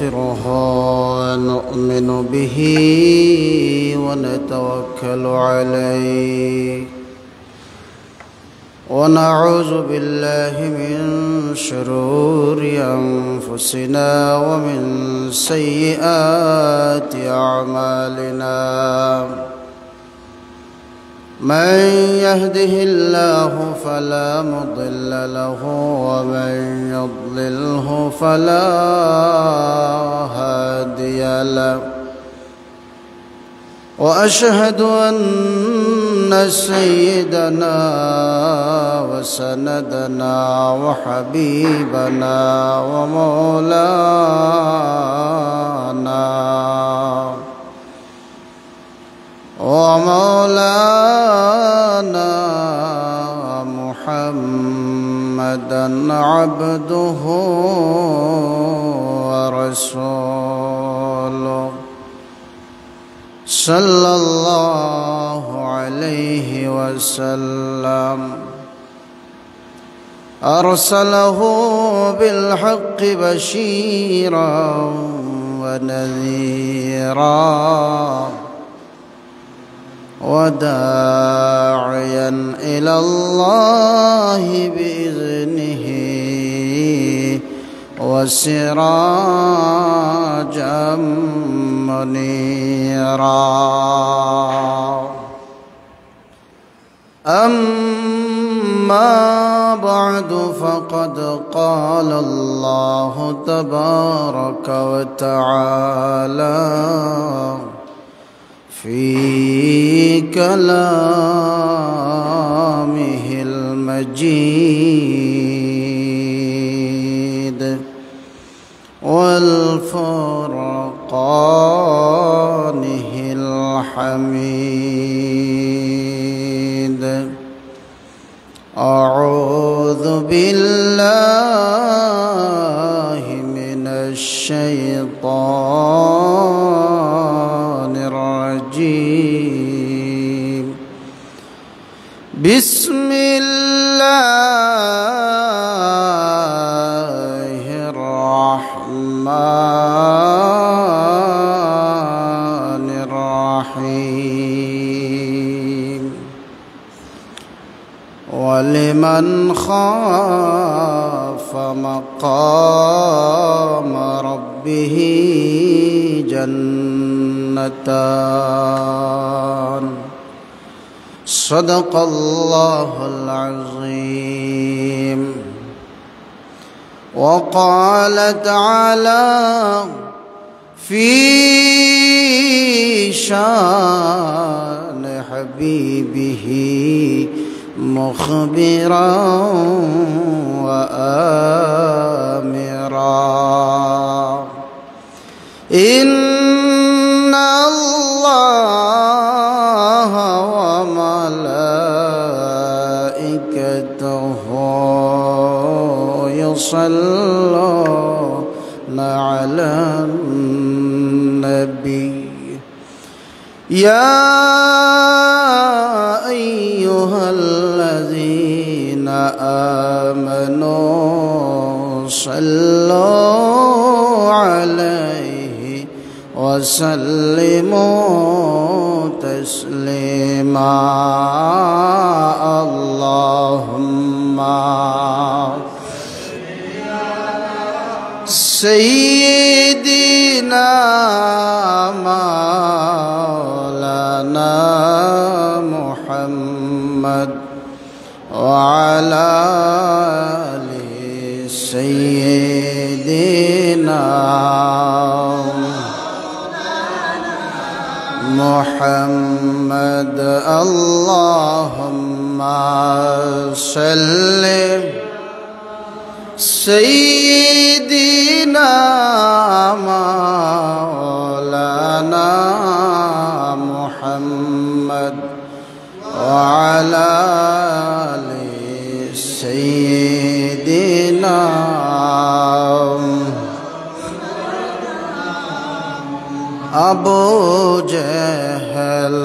ونستغفره ونؤمن به ونتوكل عليه ونعوذ بالله من شرور أنفسنا ومن سيئات أعمالنا من يهده الله فلا مضل له ومن يضلله فلا هادي له وأشهد أن سيدنا وسندنا وحبيبنا ومولانا محمدا عبده ورسوله صلى الله عليه وسلم أرسله بالحق بشيرا ونذيرا وداعيا إلى الله بإذنه وسراجا منيرا أما بعد فقد قال الله تبارك وتعالى في كلامه المجيد والفرقانه الحميد أعوذ بالله من الشيطان الرجيم بسم الله الرحمن الرحيم ولمن خاف مقام ربه جنتان صدق الله العظيم وقال تعالى في شان حبيبه مخبرا وآمرا إن الله وملائكته يصلون على النبي يا أيها الذين آمنوا صلوا عليه وسلموا تسليما اللهم سيدنا مولانا محمد وعلى آل سيدنا محمد اللهم صل سيدنا مولانا محمد وعلى آل سيدنا আবু জেহেল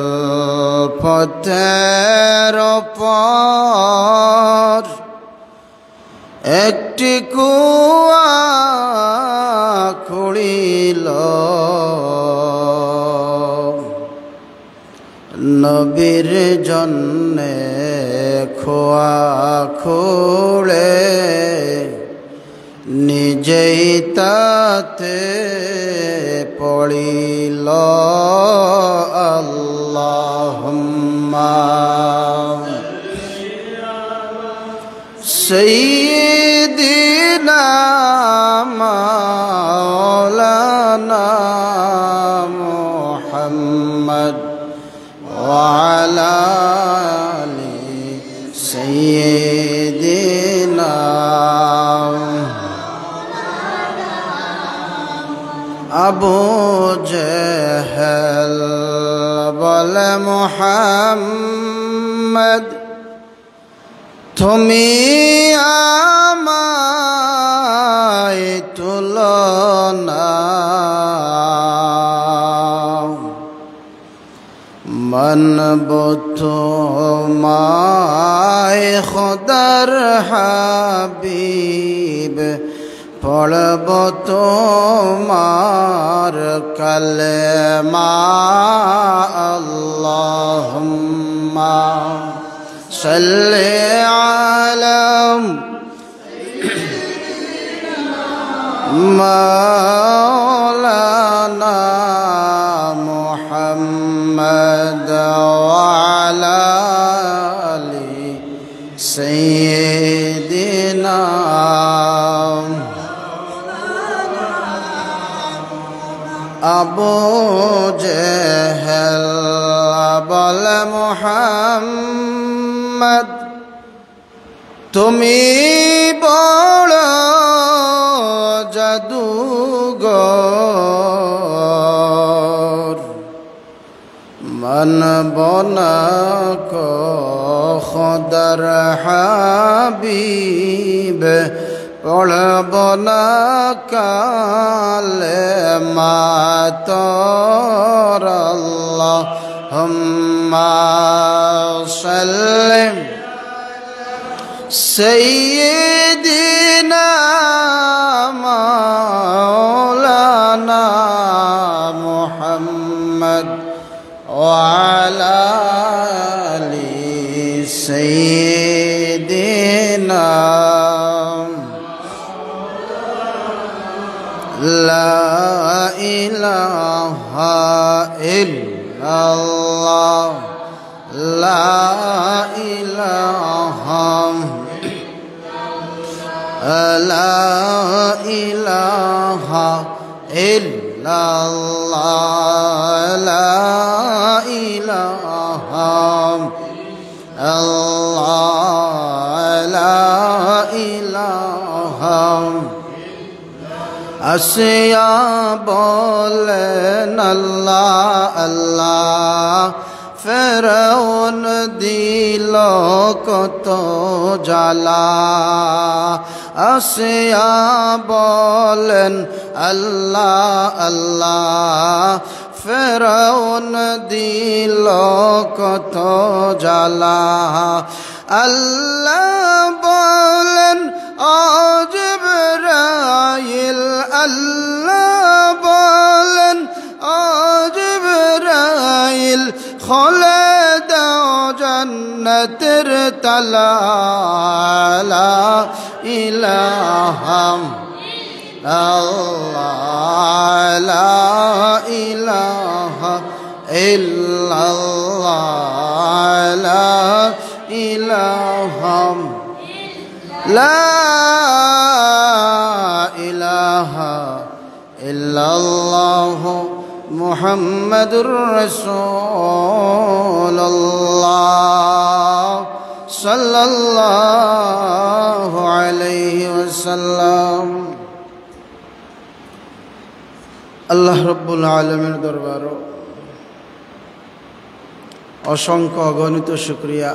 পথের পর একটি কুয়া খুঁড়ে পড়িল নবীর জন্যে খোয়া খুলে নিজেই তাতে পড়িল আল্লাহুম্মা সাইয়্যিদিনা মাওলানা মুহাম্মদ ওয়া আলা আলি সাইয়্যিদিনা আবু জেহেল বলে মুহাম্মদ তুমি আমায় তুলনা মানব তোমায় খোদার হাবিব পড়ব তোমার কালেমা আল্লাহুম্মা সাল্লি আলা মাওলানা মুহাম্মদ ওয়া আলা আলি সাইয়্যিদিনা আবু জেহেল বলে মুহাম্মদ তুমি বড় জাদুগর মানব না খোদার হাবিব পড়ব না কালেমা তোর আল্লাহুম্মা সাল্লি সাইয়্যিদিনা মাওলানা মুহাম্মদ ওয়া আলা আলি সাইয়্যিদিনা লা ইলাহা ইল্লাল্লাহ লা ইলাহা লা ইলাহা ইল্লাল্লাহ লা ইলাহা ইল্লাল্লাহ লা ইলাহা আসিয়া বলেন আল্লাহ আল্লাহ ফেরাউন দিল কত জ্বালা আসিয়া বলেন আল্লাহ আল্লাহ ফেরাউন দিল কত জ্বালা আল্লাহ বলেন ও জিবরাইল আল্লাহ বলেন ও জিবরাইল খুলে দাও জান্নাতের তালা লা ইলাহা ইল্লাল্লাহ লা ইলাহা ইল্লাল্লাহ লা ইলাহা লা ইলাহা ইল্লাল্লাহ মুহাম্মাদুর রাসূলুল্লাহ সাল্লাল্লাহু আলাইহি ওয়াসাল্লাম। আল্লাহ রাব্বুল আলামিনের দরবারে অসংখ্য অগণিত শুকরিয়া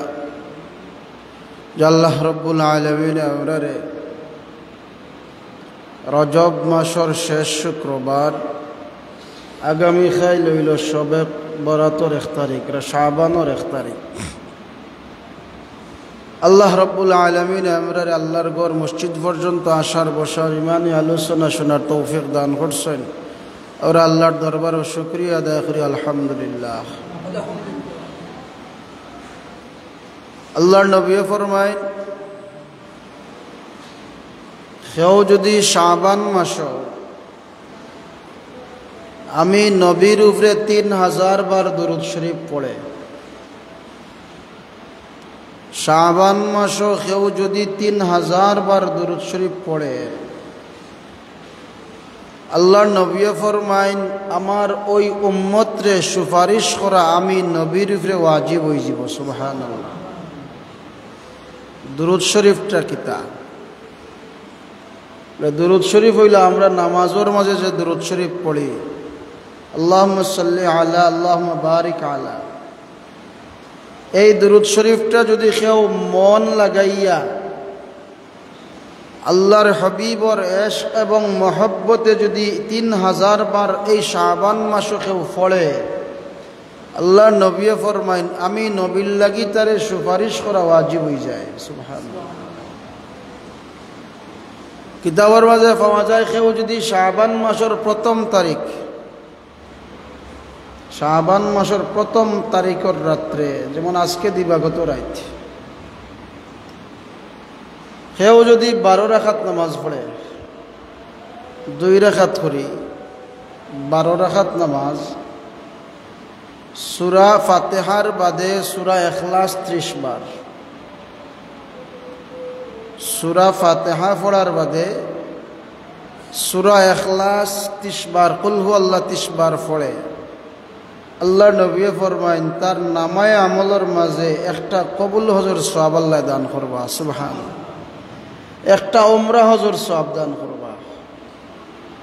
যে আল্লাহ রাব্বুল আলামিন আমরারে রজব মাসের শেষ শুক্রবার আগামী খাই লইল সবে বরাতর 1 তারিখ শাবানের 1 তারিখ আল্লাহ রাব্বুল আলামিন আমরার আল্লাহর ঘর মসজিদ পর্যন্ত আসার বসার ইমানি আলোচনা শোনার তৌফিক দান করছেন। আর আল্লাহর দরবারে শুকরিয়া আদায় করি আলহামদুলিল্লাহ। আল্লাহর নবী ফরমায়, কেউ যদি শাবান মাস আমি নবীর উপরে 3000 বার দুরূদ শরীফ পড়ে, শাবান মাস কেউ যদি 3000 বার দুরূদ শরীফ পড়ে, আল্লাহর নবী ফরমাইন আমার ওই উম্মতরে সুপারিশ করা আমি নবীর উপরে ওয়াজিব হয়ে যাব। সুবহানাল্লাহ। দুরূদ শরীফটা কিতা? দুরূদ শরীফ হইল আমরা নামাজের মাঝে যে দুরূদ শরীফ পড়ি, আল্লাহুম্মা সাল্লি আলা আল্লাহুম্মা বারিক আলা, এই দুরূদ শরীফটা যদি কেউ মন লাগাইয়া আল্লাহর হাবিবর ইশক এবং মহব্বতে যদি 3000 বার এই শাবান মাসে কেউ পড়ে, আল্লাহ নবী ফরমাইন আমি নবীর লাগি তারে সুপারিশ করা ওয়াজিব হয়ে যায়। সুবহানাল্লাহ। কিতাবের মাঝে পাওয়া যায় কেউ যদি শাবান মাসের প্রথম তারিখ, শাবান মাসের প্রথম তারিখের রাত্রে, যেমন আজকে দিবাগত রাত, কেউ যদি 12 রাকাত নামাজ পড়ে, 2 রাকাত করি 12 রাকাত নামাজ, সূরা ফাতিহার বাদে সূরা ইখলাস 30 বার, সূরা ফাতিহা পড়ার বাদে সূরা ইখলাস 30 বার, কুল হুয়াল্লাহ 30 বার পড়ে, আল্লাহ নবী ফরমাইন তার নামায়ে আমলের মাঝে একটা কবুল হজর সওয়াব আল্লাহ দান করবা। সুবহানাল্লাহ। একটা উমরা হজর সওয়াব দান করবা।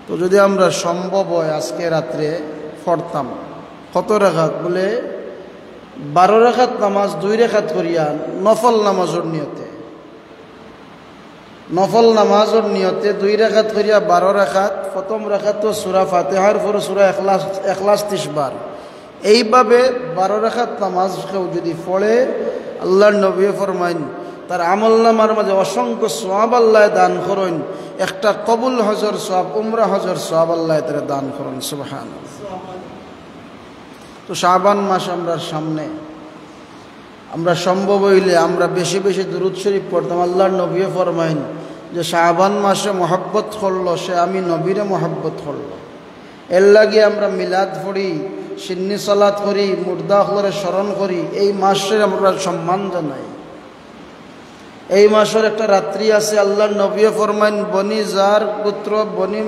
তো যদি আমরা সম্ভব হয় আজকে রাত্রে পড়তাম, কত রাকাত? বলে 12 রাকাত নামাজ 2 রাকাত করিয়া নফল নামাজের নিয়তে, নফল নামাজের নিয়তে 2 রাকাত করিয়া 12 রাকাত, প্রথম রাকাত তো সূরা ফাতিহার পর সূরা ইখলাস 30 বার, এইভাবে 12 রাকাত নামাজ কেউ যদি পড়ে, আল্লাহর নবী ফরমাইন তার আমলনামার মাঝে অসংখ্য সওয়াব আল্লাহ দান করেন, একটা কবুল হজর সওয়াব, উমরা হজর সওয়াব আল্লাহ তারে দান করেন। সুবহানাল্লাহ। তো শাবান মাস আমরা সামনে, আমরা সম্ভব হইলে আমরা বেশি বেশি দুরূদ শরীফ পড়তাম। আল্লাহর নবী ফরমাইন যে শাবান মাসে মহব্বত করলো সে আমি নবীরে মহব্বত করলো। এর লাগে আমরা মিলাদ পড়ি, সিন্নি সালাত করি, মুর্দা হলরে স্মরণ করি, এই মাসের আমরা সম্মান জানাই। এই মাসের একটা রাত্রি আছে, আল্লাহর নবী ফরমাইন বনি জার গোত্র, বনি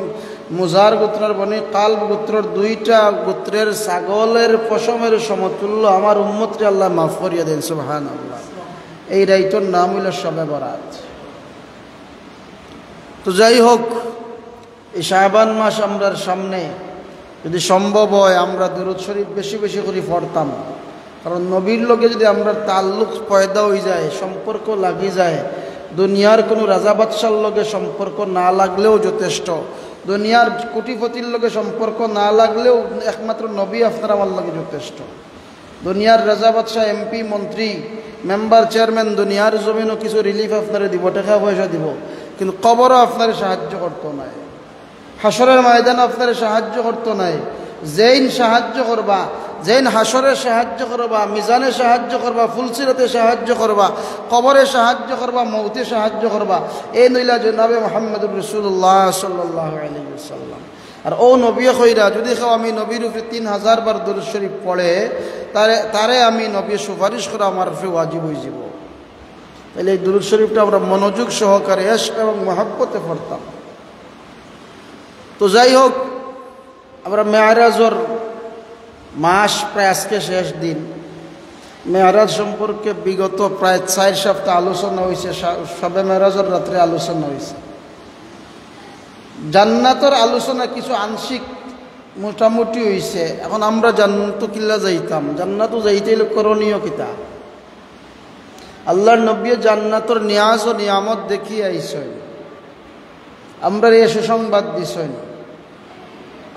মুজার গোত্রের বনি কালব গোত্রের 2টা গোত্রের ছাগলের পশমের সমতুল্য আমার উম্মতকে আল্লাহ মাফ করিয়া দেন। সুবহানাল্লাহ। এই রাইতের নাম হইল শবে বরাত। তো যাই হোক, এই শাবান মাস আমরার সামনে যদি সম্ভব হয় আমরা দুরূদ শরীফ বেশি বেশি করে পড়তাম, কারণ নবীর লোকে যদি আমরা তাল্লুক পয়দা হয়ে যায়, সম্পর্ক লাগি যায়, দুনিয়ার কোনো রাজা বাদশার লগে সম্পর্ক না লাগলেও যথেষ্ট, দুনিয়ার কোটিপতির লগে সম্পর্ক না লাগলেও একমাত্র নবী আপনার আমার লগে যথেষ্ট। দুনিয়ার রাজা বাদশাহ, এমপি, মন্ত্রী, মেম্বার, চেয়ারম্যান দুনিয়ার জমিনও কিছু রিলিফ আপনারা দিব, টাকা পয়সা দিব, কিন্তু কবরও আপনার সাহায্য করতো নাই, হাসরের ময়দানে আপনার সাহায্য করতো নাই। যেইন সাহায্য করবা, যেইন হাসরে সাহায্য করবা, মিজানে সাহায্য করবা, ফুলসিরাতে সাহায্য করবা, কবরে সাহায্য করবা, মৌতে সাহায্য করবা, এই নইলা জনাবে মুহাম্মদুর রাসূলুল্লাহ সাল্লাল্লাহু আলাইহি ওয়াসাল্লাম। আর ও নবী কইরা যদি কেউ আমি নবীর উপরে 3000 বার দুরূদ শরীফ পড়ে, তারে আমি নবী সুপারিশ করা আমার উপরে ওয়াজিব হয়ে যাব। তাহলে এই দুরূদ শরীফটা আমরা মনোযোগ সহকারে ইশক এবং মহব্বতে পড়তাম। তো যাই হোক, আমরা মেরাজের মাস প্রায় আজকে শেষ দিন। মেরাজ সম্পর্কে বিগত প্রায় 4 সপ্তাহ আলোচনা হয়েছে, সবে মেরাজের রাত্রে আলোচনা হয়েছে। জান্নাতের আলোচনা কিছু আংশিক মোটামুটি হয়েছে। এখন আমরা জান্নাত কিল্লা যাইতাম, জান্নাতও যাইতে করণীয় কিতা? আল্লাহর নবী জান্নাতের নিয়াজ ও নিয়ামত দেখিয়ে আইছেন, আমরা এই সুসংবাদ দিছেন।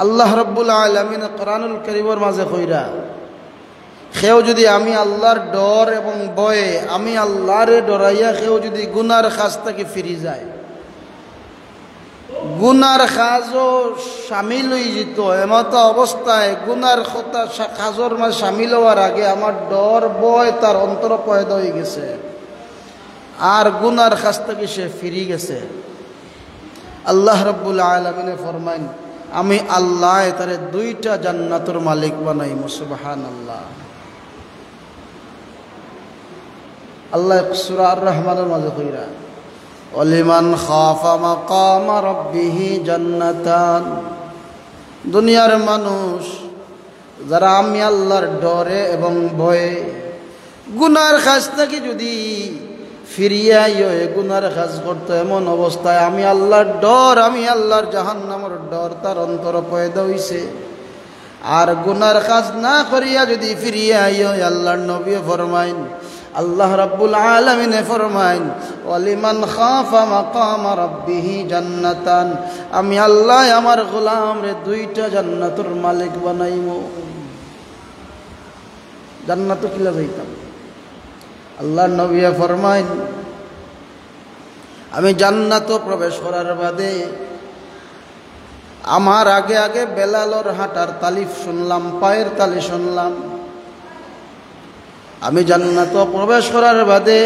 আল্লাহ রাব্বুল আলামিন কোরআনুল কারীমের মাঝে কইরা কেউ যদি আমি আল্লাহর ডর এবং ভয়ে আমি আল্লাহরে ডরাইয়া কেউ যদি গুনার কাজ থেকে ফিরে যায়, গুনার কাজও সামিল হয়ে যেত, এমত অবস্থায় গুনার কাজর মাঝে সামিল হওয়ার আগে আমার ডর ভয় তার অন্তর পয়দা হয়ে গেছে, আর গুনার কাজ থেকে সে ফিরে গেছে। আল্লাহ রাব্বুল আলামিনে ফরমাইন, আমি আল্লাহ তারে 2টা জান্নাতের মালিক বানাইমু। সুবহানাল্লাহ। আল্লাহ সূরা আর রহমানের মাঝে কইরা, ওয়ালিমান খাফা মাকাম রাব্বিহি জান্নাতান। দুনিয়ার মানুষ যারা আমি আল্লাহর ডরে এবং ভয়ে গুনার কাজ থেকে যদি ফিরিয়া গুনার কাজ করতো, এমন অবস্থায় আমি আল্লাহর ডর, আমি আল্লাহর জাহান্নামের ডর তার অন্তর পয়দা হইছে, আর গুনার কাজ না করিয়া যদি ফিরিয়া আল্লাহর নবী ফরমাইন, আল্লাহ রাব্বুল আলামিনে ফরমাইন, ওয়ালিমান খাফা মাকাম রাব্বিহি জান্নাতান, আমি আল্লাহ আমার গোলামরে 2টা জান্নাতের মালিক বানাইমু। জান্নাত কিলা যাইতাম। আল্লাহর নবী ফরমাইন, আমি জান্নাত প্রবেশ করার বাদে আমার আগে আগে বেলালর হাঁটার তালিফ শুনলাম, পায়ের তালি শুনলাম। আমি জান্নাত প্রবেশ করার বাদে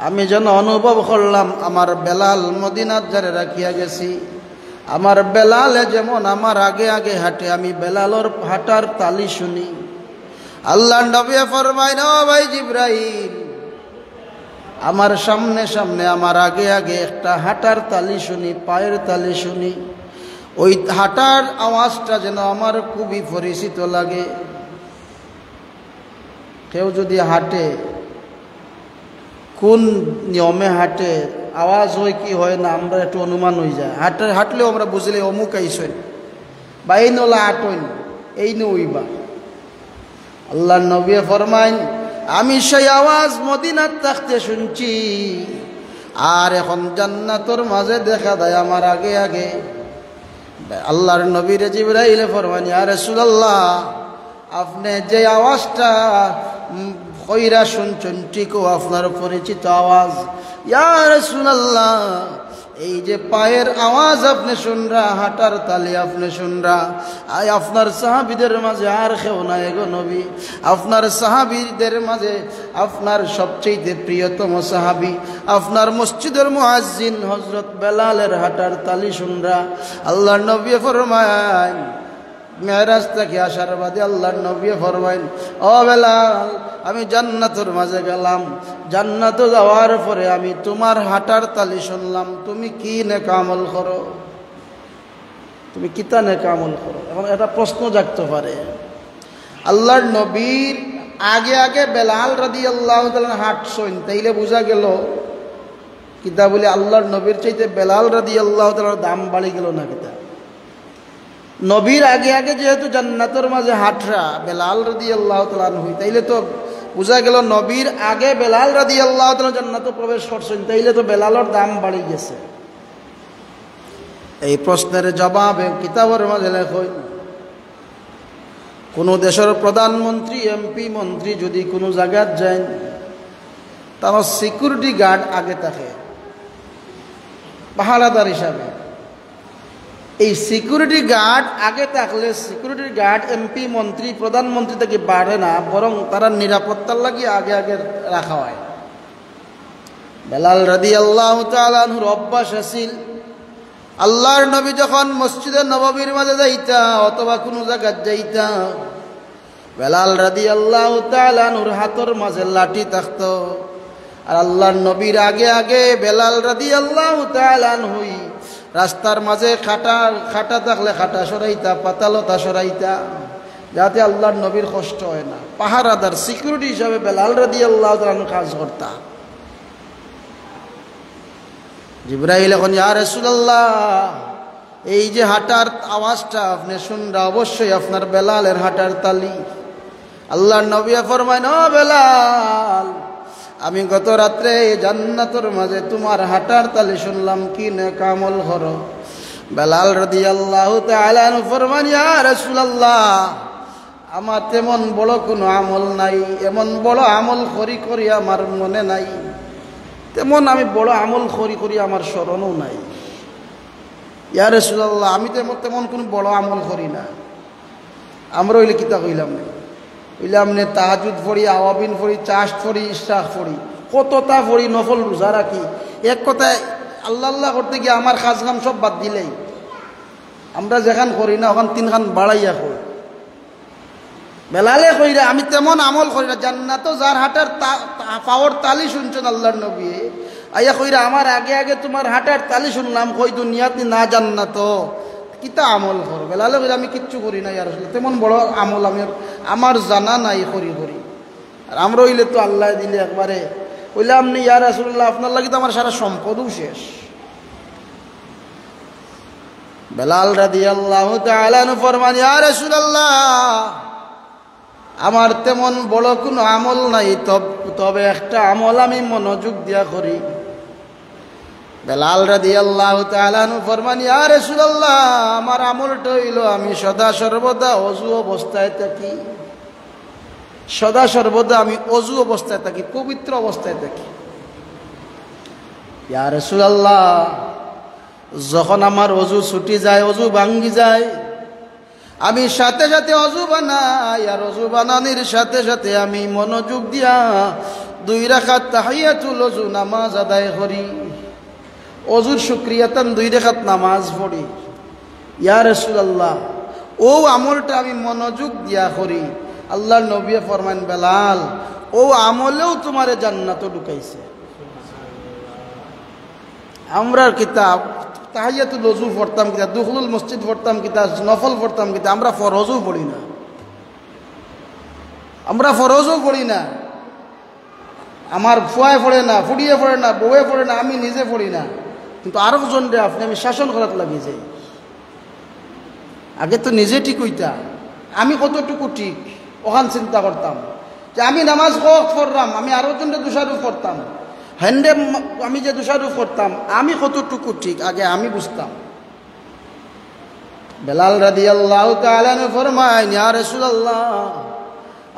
আমি যেন অনুভব করলাম আমার বেলাল মদিনাত যারে রাখিয়া গেছি, আমার বেলালে যেমন আমার আগে আগে হাঁটে, আমি বেলালর হাঁটার তালি শুনি। আল্লাহর নবী ফরমাইন, ও ভাই জিবরাইল, আমার সামনে সামনে আমার আগে আগে একটা হাঁটার তালি শুনি, পায়ের তালি শুনি। ওই হাঁটার আওয়াজটা যেন আমার খুবই পরিচিত লাগে। কেউ যদি হাঁটে, কোন নিয়মে হাঁটে, আওয়াজ হয় কি হয় না, আমরা একটু অনুমান হয়ে যায়। হাঁটলেও আমরা বুঝলে অমুক আইসেন বা এই নলা আটইন, এই নইবা। আল্লাহর নবী ফরমাইন, আমি সেই আওয়াজ মদিনাত থাকতে শুনছি, আর এখন জান্নাতর মাঝে দেখা দেয় আমার আগে আগে। আল্লাহর নবীরে জিবরাইল ফরমাইন, ইয়া রাসূলুল্লাহ, আপনি যে আওয়াজটা কইরা শুনছেন ঠিকও আপনার পরিচিত আওয়াজ। ইয়া রাসূলুল্লাহ, এই যে পায়ের আওয়াজ আপনি শুনরা, হাঁটার তালি আপনি শুনরা, আপনার সাহাবীদের মাঝে আর কেউ নাই গো নবী। আপনার সাহাবীদের মাঝে আপনার সবচেয়ে প্রিয়তম সাহাবী, আপনার মসজিদের মুয়াজ্জিন হযরত বেলালের হাঁটার তালি শুনরা। আল্লাহর নবী ফরমায়, মেরাজ থেকে আসার বাদে আল্লাহর নবী ফরমাইন, ও বেলাল, আমি জান্নাতের মাঝে গেলাম, জান্নাতে যাওয়ার পরে আমি তোমার হাঁটার তালি শুনলাম। তুমি কি নেক আমল করো, তুমি কিতা নেক আমল করো? এখন এটা প্রশ্ন জাগতে পারে। আল্লাহর নবীর আগে আগে বেলাল রাদিয়াল্লাহু তাআলা হাঁটছেন, তাইলে বোঝা গেল কিতা বলে আল্লাহর নবীর চাইতে বেলাল রাদিয়াল্লাহু তাআলার দাম বাড়ি গেল না কিতা? নবীর আগে আগে যেহেতু জান্নাতের মাঝে হাঁটরা বেলাল রাদিয়াল্লাহু তাআলা হই, তাইলে তো বোঝা গেল নবীর আগে বেলাল রাদিয়াল্লাহু তাআলা জান্নাতে প্রবেশ করছেন, তাইলে তো বেলালের দাম বাড়ি গেছে। এই প্রশ্নের জবাবে কিতাবের মাঝে লেখেন, কোনো দেশের প্রধানমন্ত্রী, এমপি, মন্ত্রী যদি কোনো জায়গায় যায়, তার সিকিউরিটি গার্ড আগে থাকে পাহারাদার হিসাবে। এই সিকিউরিটি গার্ড আগে থাকলে সিকিউরিটি গার্ড এমপি, মন্ত্রী, প্রধানমন্ত্রী থেকে বাড়ে না, বরং তারা নিরাপত্তার লাগি আগে আগে রাখা হয়। বেলাল রাদিয়াল্লাহু তাআলা আনহুর অভ্যাস আছিল, আল্লাহর নবী যখন মসজিদে নববীর মাঝে যাইতা অথবা কোনো জায়গায় যাইতা, বেলাল রাদিয়াল্লাহু তাআলা আনহুর হাতের মাঝে লাঠি থাকতো, আর আল্লাহর নবীর আগে আগে বেলাল রাদিয়াল্লাহু তাআলা আনহুই রাস্তার মাঝে খাটা থাকলে খাটা সরাইতা, পাতালতা সরাইতা, যাতে আল্লাহর নবীর কষ্ট হয় না। পাহারাদার সিকিউরিটি হিসাবে বেলাল রাদিয়াল্লাহু তাআলা আনহু কাজ করতা। জিবরাইল এখন, ইয়া রাসূলুল্লাহ, এই যে হাঁটার আওয়াজটা আপনি শুনরা, অবশ্যই আপনার বেলালের হাঁটার তালি। আল্লাহর নবী ফরমায়, ও বেলাল, আমি গত রাত্রে জান্নাতের মাঝে তোমার হাঁটার তালি শুনলাম, কি নেক আমল করো? বেলাল রাদিয়াল্লাহু তাআলা আনহু ফরমান, ইয়া রাসূলুল্লাহ, আমার তেমন বড় কোনো আমল নাই, এমন বড় আমল করি করি আমার মনে নাই, তেমন আমি বড় আমল করি করি আমার স্মরণও নাই। ইয়া রাসূলুল্লাহ, আমি তেমন কোনো বড় আমল করি না। আমরা হইলে কিতা কইলাম না, হইলাম নে তাহাজুদ পড়ি, আওয়াবিন পড়ি, চাষ্ট পড়ি, ইশরাক পড়ি, কতটা পড়ি, নফল রোজা রাখি। এক কথায় আল্লাহ আল্লাহ করতে গিয়ে আমার কাজ কাম সব বাদ দিলেই আমরা যেখান করি না ওখান তিনখান বাড়াইয়া করি। বেলালে কইরা আমি তেমন আমল করি না। জান্নাত যার হাঁটার পাওয়ার তালি শুনছেন আল্লাহর নবী, আইয়া কইরা আমার আগে আগে তোমার হাঁটার তালি শুনলাম, কই দুনিয়াতে না জান্নাত কিতা আমল কর। বেলালে কইরা আমি কিচ্ছু করি না ইয়া রাসূলুল্লাহ, তেমন বড় আমল আমি আমার জানা নাই করি করি। আর আমরা হইলে তো আল্লাহ দিলে একবারে কইলাম নি ইয়া রাসূলুল্লাহ, আপনার লাগি তো আমার সারা সম্পদও শেষ। বেলাল রাদিয়াল্লাহু তাআলা আনহু ফরমান, ইয়া রাসূলুল্লাহ, আমার তেমন বড় কোনো আমল নাই, তবে একটা আমল আমি মনোযোগ দিয়া করি। বেলাল রাদিয়াল্লাহু তাআলা আনহু ফরমান, ইয়া রাসূলুল্লাহ, আমার আমলটা হইল আমি সদা সর্বদা ওযু অবস্থায় থাকি। সদা সর্বদা আমি ওযু অবস্থায় থাকি, পবিত্র অবস্থায় থাকি। ইয়া রাসূলুল্লাহ, যখন আমার ওযু ছুটি যায়, ওযু ভাঙ্গি যায়, আমি সাথে সাথে ওযু বানাই। আর ওযু বানানোর সাথে সাথে আমি মনোযোগ দিয়া 2 রাকাত তাহিয়াতুল ওযু নামাজ আদায় করি। ওযুর শুকরিয়াতান 2 রাকাত নামাজ পড়ি। ইয়া রাসূলুল্লাহ, ও আমলটা আমি মনোযোগ দিয়া করি। আল্লাহর নবী ফরমান, বেলাল, ও আমলেও তোমারে জান্নাতে ঢুকাইছে। আমরা কিতাব তাহিয়াতুল ওযু পড়তাম কিতা, দুখুলুল মসজিদ পড়তাম কিতা, নফল পড়তাম কিতা, আমরা ফরজও পড়ি না। আমরা ফরজও পড়ি না। আমার ফুয়ায় পড়ে না, ফুডিয়ে পড়ে না, বউয়ে পড়ে না, আমি নিজে পড়ি না। কিন্তু আরেকজন রে আপনি আমি শাসন করাতে লাগিয়ে যাই। আগে তো নিজে ঠিক হইতা, আমি কতটুকু ঠিক ওখান চিন্তা করতাম যে আমি নামাজ পড়লাম, আমি আরেকজনকে দোষারোপ করতাম। হ্যান্ডে আমি যে দোষারোপ করতাম, আমি কতটুকু ঠিক আগে আমি বুঝতাম। বেলাল রাদিয়াল্লাহু তাআলা আনহু ফরমায়, ইয়া রাসূলুল্লাহ,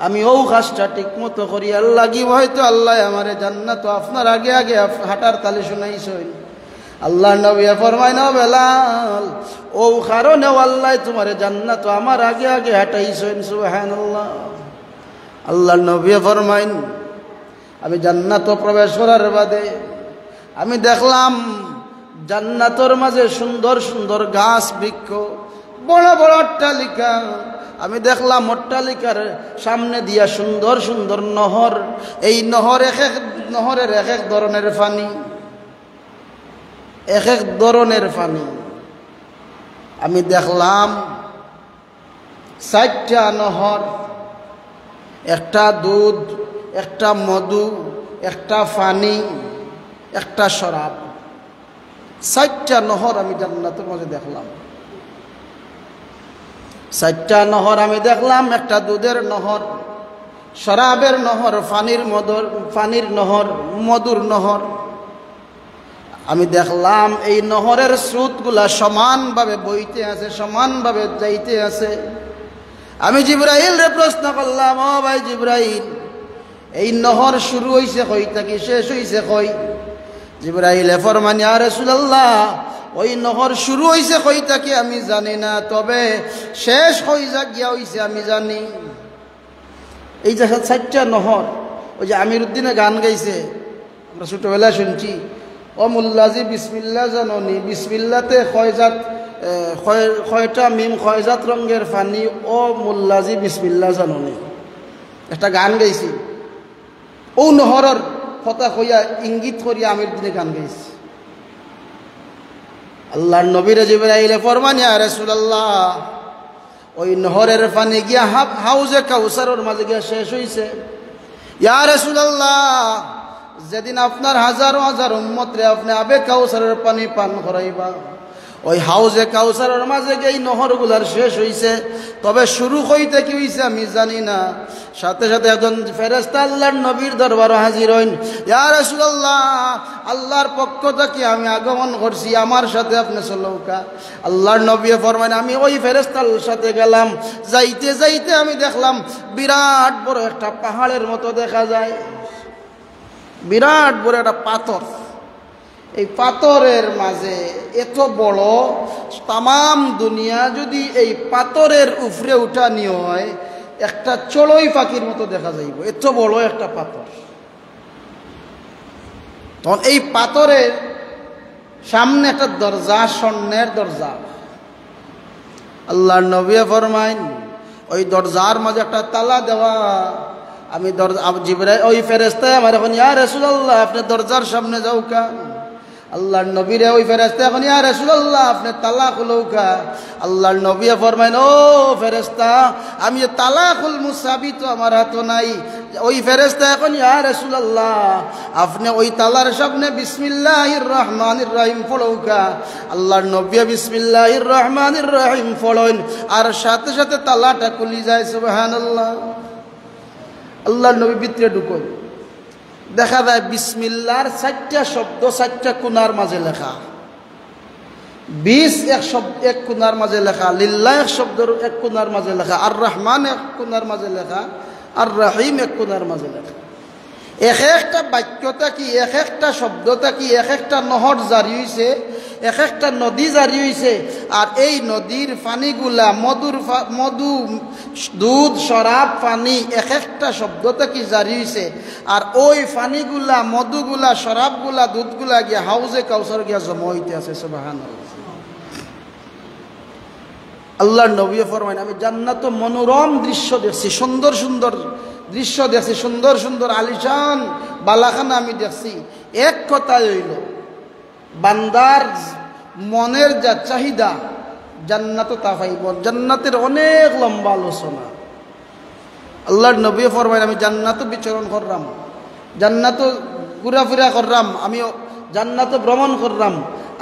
আমি ও কাজটা ঠিক মতো করি, আল্লাহ কি হয়তো আল্লাহ আমারে জান্নাত আপনার আগে আগে হাঁটার তালি শুনাইছেন। আল্লাহর নবী ফরমায়, না বেলাল, ও কারণে আল্লাহ তোমারে জান্নাত আমার আগে আগে হাঁটাইছেন। সুবহানাল্লাহ। আল্লাহর নবী ফরমায়, আমি জান্নাত প্রবেশ করার বাদে আমি দেখলাম জান্নাতর মাঝে সুন্দর সুন্দর গাছ বৃক্ষ, বড় বড় অট্টালিকা। আমি দেখলাম অট্টালিকার সামনে দিয়া সুন্দর সুন্দর নহর। এই নহরের এক এক ধরনের পানি, এক এক ধরনের পানি। আমি দেখলাম 4টা নহর, একটা দুধ, একটা মধু, একটা পানি, একটা শরাব। 4টা নহর আমি জান্নাতের মাঝে দেখলাম। 4টা নহর আমি দেখলাম, একটা দুধের নহর, শরাবের নহর, পানির নহর, মধুর নহর। আমি দেখলাম এই নহরের স্রোতগুলা সমানভাবে বইতে আছে, সমানভাবে যাইতে আছে। আমি জিবরাইল রে প্রশ্ন করলাম, ও ভাই জিবরাইল, এই নহর শুরু হইছে কই থাকি শেষ হইছে কই? জিবরাইলে ফরমান, ইয়া রাসূলুল্লাহ, ওই নহর শুরু হইছে কই থাকি আমি জানি না, তবে শেষ কই গিয়া হইছে আমি জানি। এই যে 4টা নহর, ওই যে আমির উদ্দিনে গান গাইছে, আমরা ছোটবেলায় শুনছি, ও মুল্লাজি বিসমিল্লাহ জাননি, বিসমিল্লাতে কয়টা মিম, কয়জাত রঙের পানি, ও মুল্লাজি বিসমিল্লাহ জাননি। একটা গান গাইছি, ও নহরের কথা কইয়া ইঙ্গিত করিয়া আমির দিনে গান গাইছি। আল্লাহর নবী জিবরাইল ফরমান, ইয়া রাসূলুল্লাহ, ওই নহরের পানি গিয়া হাউজে কাউসারের মাঝে গিয়া শেষ হইছে। ইয়া রাসূলুল্লাহ, যেদিন আপনার হাজার হাজার উম্মত রে আপনি আবে কাউসারের পানি পান করাইবা, ওই হাউজে কাউসারের মাঝে গিয়ে নহরগুলার শেষ হইছে, তবে শুরু হইতে কি হইছে আমি জানি না। সাথে সাথে একজন ফেরেশতা আল্লাহর নবীর দরবারে হাজির হইন। ইয়া রাসূলুল্লাহ, আল্লাহর পক্ষ থেকে আমি আগমন করছি, আমার সাথে আপনি চলৌকা। আল্লাহর নবী ফরমাইন, আমি ওই ফেরেশতার সাথে গেলাম। যাইতে যাইতে আমি দেখলাম বিরাট বড় একটা পাহাড়ের মতো দেখা যায়, বিরাট বড় একটা পাথর। এই পাথরের মাঝে এত বড়, তাম দুনিয়া যদি এই পাথরের উপরে উঠানি হয় একটা চড়ুই পাখির মতো দেখা যাইব, এত বড় একটা পাথর। তখন এই পাথরের সামনে একটা দরজা, স্বর্ণের দরজা। আল্লাহর নবী ফরমাইন, ওই দরজার মাঝে একটা তালা দেওয়া। আমি দরজা, জিবরাইল ওই ফেরেশতা আমার এখন, ইয়া রাসূলুল্লাহ আপনি দরজার সামনে যাও কা। আল্লাহর নবীরে ওই ফেরেশতা এখন, ইয়া রাসূলুল্লাহ আপনি তালা খুলৌ কা। আল্লাহর নবী ফরমাইন, ও ফেরেশতা আমি তালা খুলমু চাবি তো আমার হাতে নাই। ওই ফেরেশতা এখন, ইয়া রাসূলুল্লাহ আপনি ওই তালার সামনে বিসমিল্লাহির রহমানির রহিম পড়ৌ কা। আল্লাহর নবী বিসমিল্লাহির রহমানির রহিম পড়েন, আর সাথে সাথে তালাটা খুলি যায়। সুবহানাল্লাহ। আল্লাহর নবী ভিতরে ঢুকোয়, দেখা যায় বিসমিল্লাহর 4টা শব্দ 4টা কোণার মাঝে লেখা, 20 এক কোণার মাঝে লেখা, লিল্লাহ এক শব্দের এক কোণার মাঝে লেখা, আর রহমান এক কোণার মাঝে লেখা, আর রহিম এক কোণার মাঝে লেখা। এক একটা বাক্যটা কি, এক একটা শব্দটা কি, এক একটা নহর জারি হয়েছে, এক একটা নদী জারি হয়েছে। আর এই নদীর পানিগুলা মধু, দুধ, শরাব, পানি, এক একটা শব্দটা কি জারি হয়েছে। আর ওই পানিগুলা, মধুগুলা, শরাবগুলা, দুধগুলা গিয়া হাউজে কাউসার গিয়া জমা হইতে আছে। সুবহানাল্লাহ। আল্লাহর নবী ফরমাইন, আমি জান্নাত মনোরম দৃশ্য দেখছি, সুন্দর সুন্দর দৃশ্য দেখছি, সুন্দর সুন্দর আলিশান বালাখানা আমি দেখছি। এক কথাই হইল, বান্দার মনের যা চাহিদা জান্নাত তা পাইব। জান্নাতের অনেক লম্বা আলোচনা। আল্লাহর নবী ফরমাইন, আমি জান্নাত বিচরণ করলাম, জান্নাত ঘুরাফিরা করলাম, আমি জান্নাত ভ্রমণ করলাম।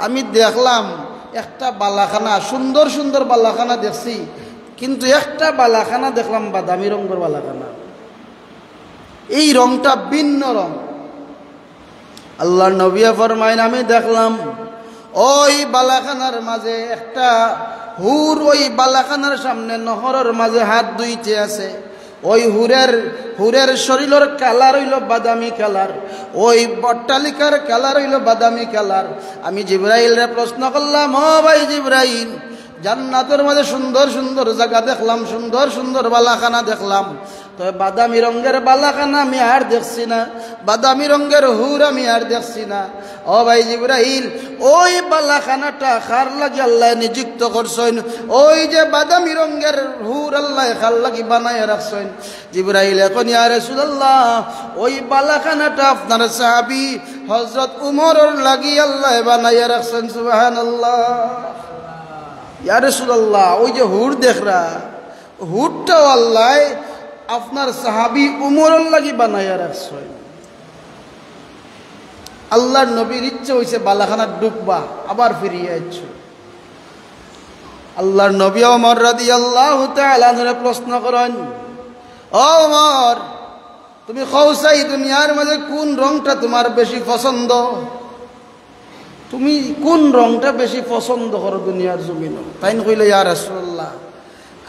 আমি দেখলাম একটা বালাখানা, সুন্দর সুন্দর বালাখানা দেখছি, কিন্তু একটা বালাখানা দেখলাম বাদামি রঙের বালাখানা। এই রংটা ভিন্ন রং। আল্লাহর নবী ফরমাইন, আমি দেখলাম ওই বালাখানার মাঝে একটা হুর, ওই বালাখানার সামনে নহরের মাঝে হাত ধুইতে আছে। ওই হুরের শরীরের কালার হইল বাদামি কালার, ওই অট্টালিকার কালার হইল বাদামি কালার। আমি জিবরাইলরে প্রশ্ন করলাম, ও ভাই জিবরাইল, জান্নাতের মাঝে সুন্দর সুন্দর জায়গা দেখলাম, সুন্দর সুন্দর বালাখানা দেখলাম, তবে বাদামি রঙের বালাখানা আমি আর দেখছি না, বাদামি রঙের হুর আমি আর দেখছি না। ও ভাই জিবরাইল, ওই বালাখানাটা খার লাগি আল্লাহ নিযুক্ত করছেন? ওই যে বাদামি রঙের হুর আল্লাহ খার লাগি বানাইয়া রাখছেন? জিবরাইল এখন, ইয়া রাসূলুল্লাহ ওই বালাখানাটা আপনার সাহাবী হযরত উমরের লাগি আল্লাহ বানাইয়া রাখছেন। সুবহানাল্লাহ। ইয়া রাসূলুল্লাহ ওই যে হুর দেখরা, হুরটাও আল্লাহ আপনার সাহাবী উমরের লাগি বানাইয়া রাখছেন। আল্লাহর নবীর ইচ্ছে হইছে বালাখানা ডুববা, আবার ফিরিয়ে আইছ। আল্লাহর নবী ওমর রাদিয়াল্লাহু তাআলা আনহু প্রশ্ন করেন, ও ওমর, তুমি কওসাই দুনিয়ার মাঝে কোন রংটা তোমার বেশি পছন্দ? তুমি কোন রংটা বেশি পছন্দ করো দুনিয়ার জমিন? তাই কইল, ইয়া রাসূলুল্লাহ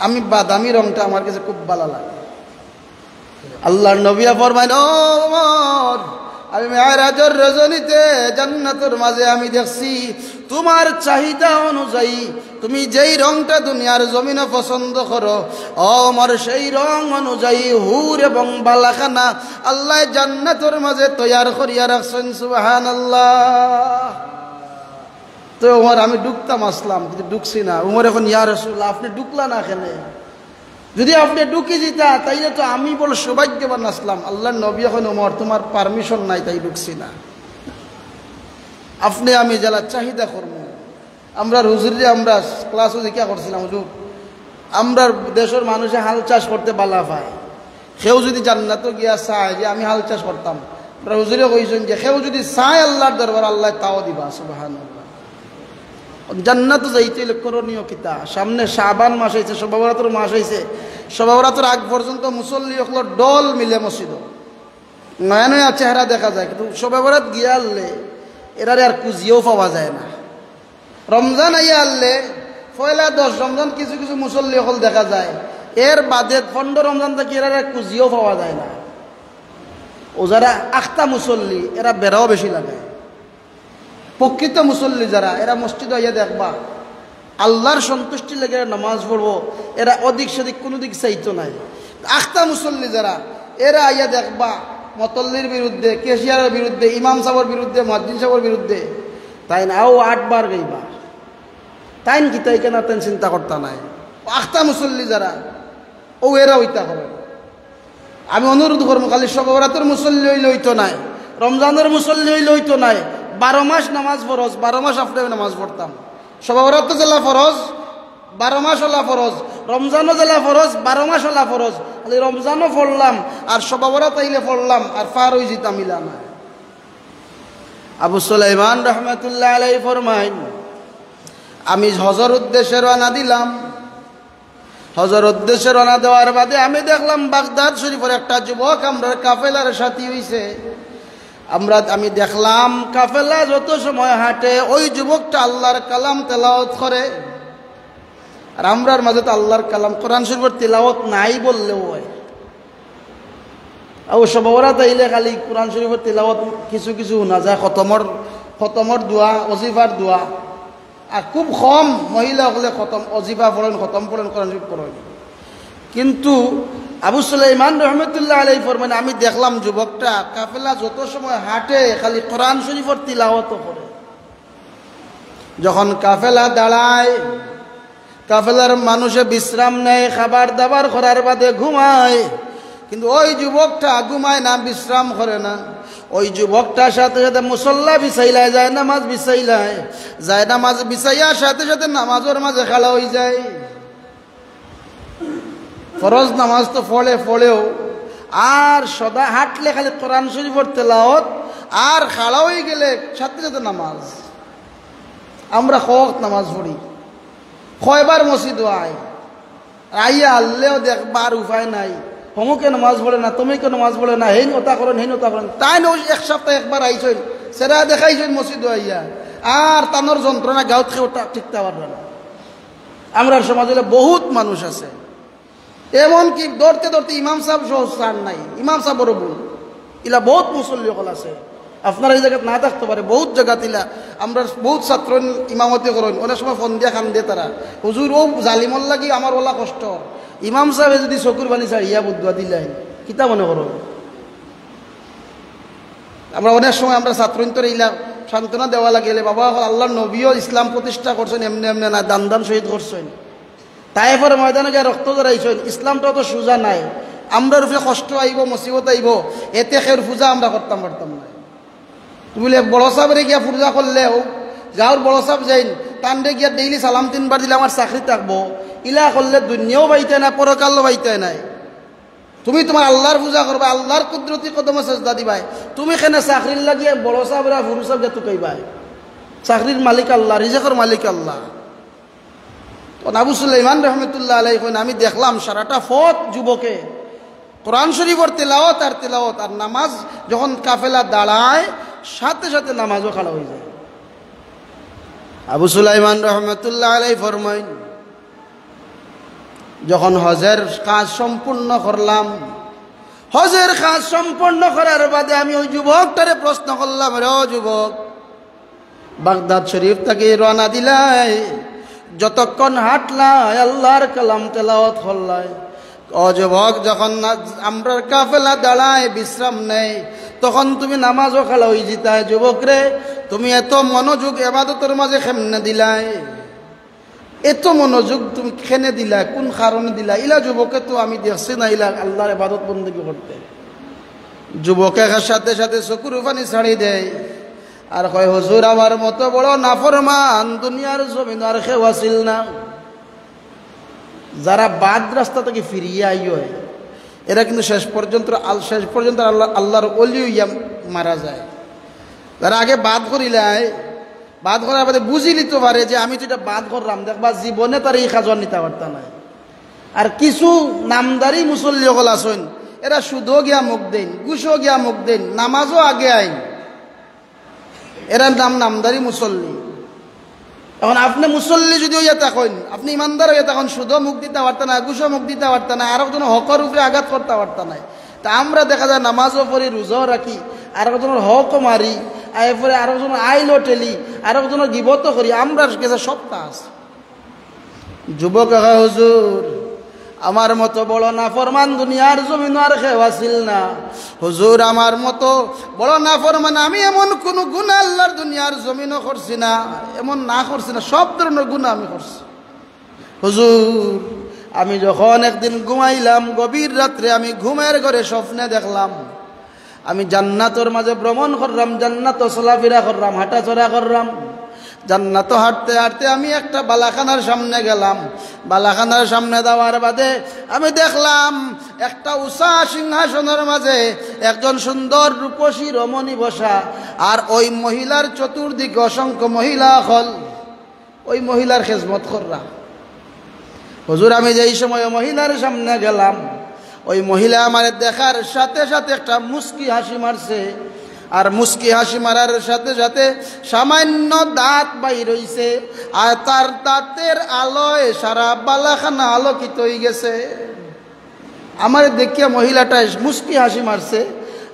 আমি বাদামি রংটা আমার কাছে খুব ভালো লাগে। আল্লাহর নবী ফরমাইন, ও ওমর, আমি মেরাজের রজনীতে জান্নাতের মাঝে আমি দেখছি তোমার চাহিদা অনুযায়ী তুমি যেই রংটা দুনিয়ার জমিনে পছন্দ করো, ওমর সেই রং অনুযায়ী হুর এবং বালাখানা আল্লাহ জান্নাতের মাঝে তৈয়ার করিয়া রাখছেন। সুবহানাল্লাহ। তো ওমর, আমি ডুবতাম আসলাম, কিন্তু ডুবছি না। ওমর এখন, ইয়া রাসূলুল্লাহ আপনি ডুবলা না কেন? যদি আপনি ঢুকে যেতা তাইলে তো আমি বলে সৌভাগ্যবান আসলাম। আল্লাহর নবী এখন, ওমর তোমার পারমিশন নাই তাই ঢুকছি না, আপনি আমি যারা চাহিদা করবো। আমরা হুজুরে আমরা ক্লাসও জিজ্ঞা করছিলাম, হুজুর আমরা দেশের মানুষে হাল চাষ করতে বালা পায়, সেও যদি জান্নাতও গিয়া চায় যে আমি হাল চাষ করতাম, আমরা হুজুরে কইছেন যে সেও যদি চায় আল্লাহর দরবার আল্লাহ তাও দিবা। সুবহানাল্লাহ। জান্নাত যাইতে করণীয় কিতা সামনে শাবান মাস হয়েছে শবে বরাতের মাস হয়েছে শবে বরাতের আগ পর্যন্ত মুসল্লি হল ডল মিলে মসজিদ নয়া নয়া চেহারা দেখা যায় কিন্তু শবে বরাত গিয়ে আনলে এরারে আর কুজিয়েও পাওয়া যায় না রমজান আইয়া আনলে পয়লা 10 রমজান কিছু কিছু মুসল্লি হল দেখা যায় এর বাদে 15 রমজান থেকে এরা কুজিয়েও পাওয়া যায় না ও যারা আখতা মুসল্লি এরা বেড়াও বেশি লাগে প্রকৃত মুসল্লি যারা এরা মসজিদে আইয়া দেখবা আল্লাহর সন্তুষ্টি লেগে নামাজ পড়বো এরা অধিক সেদিক কোনো দিক চাইতো নাই আখতা মুসল্লি যারা এরা আইয়া দেখবা মতল্লির বিরুদ্ধে কেশিয়ারের বিরুদ্ধে ইমাম সাহেবের বিরুদ্ধে মুয়াজ্জিন সাহেবের বিরুদ্ধে তাই না আও 8 বার গাইবা তাইন কি তাই কেন তেন চিন্তা করতা নাই আখতা মুসল্লি যারা ও এরা হইতা করে আমি অনুরোধ করবো খালি শবে বরাতের মুসল্লি হইলে হইতো নাই রমজানের মুসল্লি হইলে হইতো নাই 12 মাস নামাজ ফরজ 12 মাস আপনি নামাজ পড়তাম শবে বরাত জেলা ফরজ 12 মাস হলা ফরজ রমজানও জেলা ফরজ 12 মাস হলা ফরজ খালি রমজানও পড়লাম আর শবে বরাত আইলে পড়লাম আর পার হই যেতাম মিলা না আবু সুলাইমান রহমাতুল্লাহ আলাইহি ফরমাইন আমি হজর উদ্দেশ্যে রওনা দিলাম হজর উদ্দেশ্যে রওনা দেওয়ার বাদে আমি দেখলাম বাগদাদ শরীফের একটা যুবক আমরা কাফেলার সাথী হইছে আমি দেখলাম কাফেলা যত সময় হাঁটে ওই যুবকটা আল্লাহর কালাম তেলাওয়াত করে আর আমরার মাঝে তো আল্লাহর কালাম কোরআন শরীফের তেলাওয়াত নাই বললেও হয় আর শবে বরাত আইলে খালি কোরআন শরীফের তেলাওয়াত কিছু কিছু শোনা যায় খতমর দোয়া ওজিফার দোয়া আর খুব কম মহিলা হলে খতম অজিফা পড়েন খতম পড়েন কোরআন শরীফ পড়েন কিন্তু আবু সুলাইমান রহমতুল্লাহ আলাইহি ফরমান আমি দেখলাম যুবকটা কাফেলা যত সময় হাঁটে খালি কোরআন শরীফের তিলাওয়াত করে যখন কাফেলা দাঁড়ায় কাফেলার মানুষে বিশ্রাম নেয় খাবার দাবার করার বাদে ঘুমায় কিন্তু ওই যুবকটা ঘুমায় না বিশ্রাম করে না ওই যুবকটার সাথে সাথে মুসল্লা বিছাইলায় যায় নামাজ বিছাইলায় যায় নামাজ বিছাইয়ার সাথে সাথে নামাজের মাঝে খেলা হয়ে যায় ফরজ নামাজ তো ফলেও আর সদা হাঁটলে খালি কোরআন শরীফের তেলাওয়াত আর খাড়া হয়ে গেলে সাথে সাথে নামাজ আমরা কত নামাজ পড়ি কয়বার মসজিদ আয় আইয়া আল্লেও দেখবার উপায় নাই হমুকে নামাজ পড়ে না তুমি কেন নামাজ পড়ে না হেন ওটা করেন তাই না এক সপ্তাহ একবার আইসেন সেরা দেখাইছেন মসজিদ আইয়া আর তানোর যন্ত্রণা গাঁত খেয়ে ওটা ঠিকতে পারবে না আমরা সমাজে বহুত মানুষ আছে এমনকি দৌড়তে দৌড়তে ইমাম সাহেব সহ স্থান নাই ইমাম সাহেবেরও ভুল ইলা বহুত মুসল্লি সকল আছে আপনারা এই জায়গায় না থাকতে পারে বহুত জায়গা তিলা আমরা বহুত ছাত্র ইমামতি করেন অনেক সময় ফোন দিয়া খান দিয়ে তারা হুজুর ও জালিমল লাগি আমার ওলা কষ্ট ইমাম সাহেব যদি চকুর বানি ছাড়িয়া বুধবা দিলাই কিতা মনে করো আমরা অনেক সময় আমরা ছাত্রন্তর ইলা সান্ত্বনা দেওয়া লাগিলে বাবা আল্লাহ নবীও ইসলাম প্রতিষ্ঠা করছেন এমনি এমনি না দান শহীদ করছেন তাইফের ময়দানে গিয়ে রক্ত জড়াইছেন ইসলামটা তো সোজা নাই আমরা রূপে কষ্ট আইব মুসিবত আইব এতে খের পূজা আমরা করতাম পারতাম না তুমি বড় সাহেবের গিয়া পূজা করলেও গাঁর বড় সাহেব যাইন টানডে গিয়া ডেইলি সালাম 3 বার দিলে আমার চাকরি থাকবো ইলা করলে দুনিয়াও বাইতে না পরকালও বাইতে নাই তুমি তোমার আল্লাহর পূজা করবা আল্লাহর কুদরতি কদমে সেজদা দিবাই তুমি কেন চাকরির লাগিয়ে বড় সাহেবরা ফুরু সাহেব তুকাইবাই চাকরির মালিক আল্লাহ রিজেকের মালিক আল্লাহ আবু সুলাইমান রহমতুল্লাহ আলাইহি আমি দেখলাম সারাটা ফত যুবকে কোরআন শরীফের তেলাওয়াত আর নামাজ যখন কাফেলা দাঁড়ায় সাথে সাথে নামাজও খাড়া হয়ে যায় আবু সুলাইমান রহমতুল্লাহ আলাইহি ফরমাইন যখন হজের কাজ সম্পূর্ণ করলাম হজের কাজ সম্পূর্ণ করার বাদে আমি ওই যুবকটারে প্রশ্ন করলাম রে যুবক বাগদাদ শরীফ থেকে রওনা দিলাই যতক্ষণ হাঁটলাই আল্লাহর কালাম তেলাওয়াত করলাই ও যুবক যখন আমরা কাফেলা দাঁড়ায় বিশ্রাম নেই তখন তুমি নামাজও খেলা হয়ে যেতায় যুবক রে তুমি এত মনোযোগ ইবাদতের মাঝে কেমনে দিলাই এত মনোযোগ তুমি কেনে দিলা কোন কারণে দিলা ইলা যুবকে তো আমি দেখছি না ইলা আল্লাহর ইবাদত বন্দেগী করতে যুবকের সাথে সাথে চকুর পানি ছাড়ি দেয় আর কয় হুজুর আমার মতো বড় নাফরমান দুনিয়ার জমিন আর কেউ আসিল না যারা বাদ রাস্তা থেকে ফিরিয়ে আইয় এরা কিন্তু শেষ পর্যন্ত আল্লাহর ওলি হইয়া মারা যায় যারা আগে বাদ করিলাই বাদ করার বাদে বুঝি নিতে পারে যে আমি তো এটা বাদ করলাম, দেখবা জীবনে তার এই কাজ নিতে পারতাম না। আর কিছু নামদারি মুসল্লি সকল আছেন, এরা সুদও গিয়া মুখ দেন, ঘুষও গিয়া মুখ দেন, নামাজও আগে আইন, এরা নামদারি মুসল্লি। এখন আপনি মুসল্লি যদি হইয়া থাকেন, আপনি ইমানদার হইয়া থাকেন, সুদও মুখ দিতে পারতেন না, ঘুষও মুখ দিতে পারতেন না, আর একজন হকের উপরে আঘাত করতে পারতেন না। তা আমরা দেখা যায় নামাজও পড়ি, রোজাও রাখি, আর একজনের হকও মারি, এরপরে আর একজনের আইলও ঠেলি, আর একজনের গিবতও করি, আমরা কাছে সব কাজ। যুবক হুজুর, আমার মতো বড় নাফরমান দুনিয়ার জমিন আর কেউ আসিল না। হুজুর, আমার মতো বড় নাফরমান আমি এমন কোন গুনাহ আল্লাহর দুনিয়ার জমিনও করছি না, এমন না করছি না, সব ধরনের গুনাহ আমি করছি। হুজুর, আমি যখন একদিন ঘুমাইলাম, গভীর রাত্রে আমি ঘুমের ঘরে স্বপ্নে দেখলাম আমি জান্নাতের মাঝে ভ্রমণ করলাম, জান্নাত চলাফেরা করলাম, হাঁটাচলা করলাম। জান্নাত হাঁটতে হাঁটতে আমি একটা বালাখানার সামনে গেলাম। বালাখানার সামনে যাওয়ার বাদে আমি দেখলাম একটা উষা সিংহাসনের মাঝে একজন সুন্দর রূপসী রমণী বসা, আর ওই মহিলার চতুর্দিকে অসংখ্য মহিলা হল ওই মহিলার খেজমত কররা। হুজুর, আমি যেই সময় মহিলার সামনে গেলাম, ওই মহিলা আমার দেখার সাথে সাথে একটা মুস্কি হাসি মারছে, আর মুস্কি হাসি মারার সাথে সাথে সামান্য দাঁত বাইর হইছে, আর তার দাঁতের আলোয় সারা বালাখানা আলোকিত হয়ে গেছে। আমার দেখিয়া মহিলাটা মুস্কি হাসি মারছে,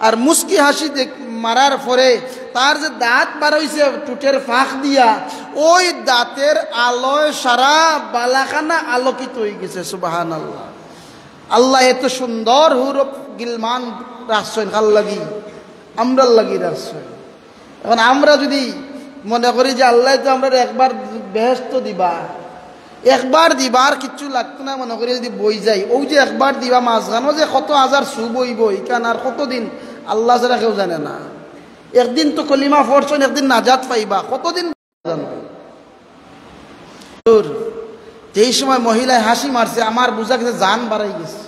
আর মুস্কি হাসি মারার পরে তার যে দাঁত বার হইছে টুটের ফাঁক দিয়া, ওই দাঁতের আলোয় সারা বালাখানা আলোকিত হয়ে গেছে। সুবহানাল্লাহ। আল্লাহ এত সুন্দর হুরুফ গিলমান রাখছেন, কাল লাগি আমরা লাগি রাখছেন। এখন আমরা যদি মনে করি যে আল্লাহ তো আমরা একবার বেহেশত দিবা, একবার দিবার কিচ্ছু লাগতো না মনে করি যদি বই যাই, ওই যে একবার দিবা মাঝখানো যে কত হাজার সু বইব, ইকান আর কতদিন আল্লাহ ছাড়া কেউ জানে না। একদিন তো কলিমা পড়ছেন, একদিন নাজাত পাইবা, কতদিন জানবে। যেই সময় মহিলায় হাসি মারছে, আমার বুঝা গেছে জান বাড়াই গেছে।